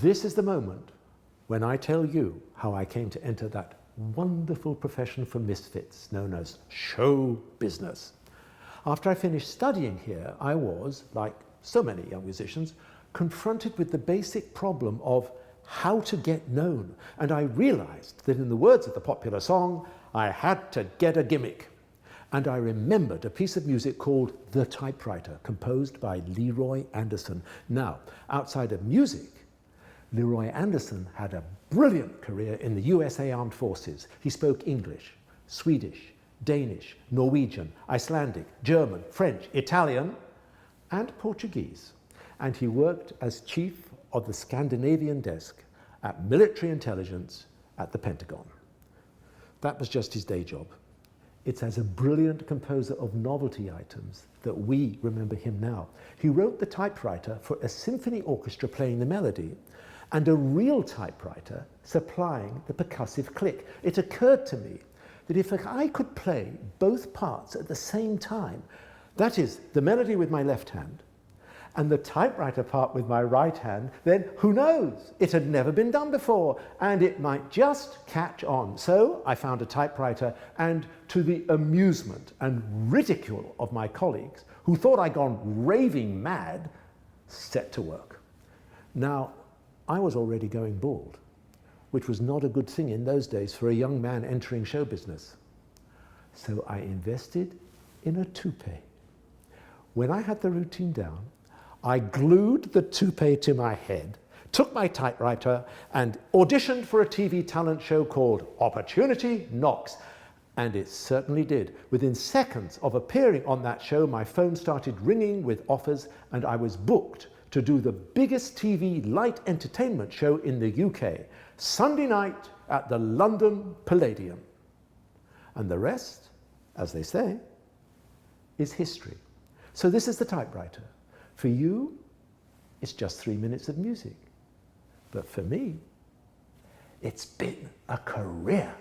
This is the moment when I tell you how I came to enter that wonderful profession for misfits known as show business. After I finished studying here, I was, like so many young musicians, confronted with the basic problem of how to get known. And I realized that in the words of the popular song, I had to get a gimmick. And I remembered a piece of music called The Typewriter, composed by Leroy Anderson. Now, outside of music, Leroy Anderson had a brilliant career in the USA Armed Forces. He spoke English, Swedish, Danish, Norwegian, Icelandic, German, French, Italian, and Portuguese. And he worked as chief of the Scandinavian desk at military intelligence at the Pentagon. That was just his day job. It's as a brilliant composer of novelty items that we remember him now. He wrote the typewriter for a symphony orchestra playing the melody and a real typewriter supplying the percussive click. It occurred to me that if I could play both parts at the same time, that is, the melody with my left hand and the typewriter part with my right hand, then who knows? It had never been done before, and it might just catch on. So I found a typewriter, and to the amusement and ridicule of my colleagues, who thought I'd gone raving mad, set to work. Now, I was already going bald, which was not a good thing in those days for a young man entering show business. So I invested in a toupee. When I had the routine down, I glued the toupee to my head, took my typewriter, and auditioned for a TV talent show called Opportunity Knocks. And it certainly did. Within seconds of appearing on that show, my phone started ringing with offers, and I was booked to do the biggest TV light entertainment show in the UK, Sunday night at the London Palladium. And the rest, as they say, is history. So this is the typewriter. For you, it's just 3 minutes of music. But for me, it's been a career.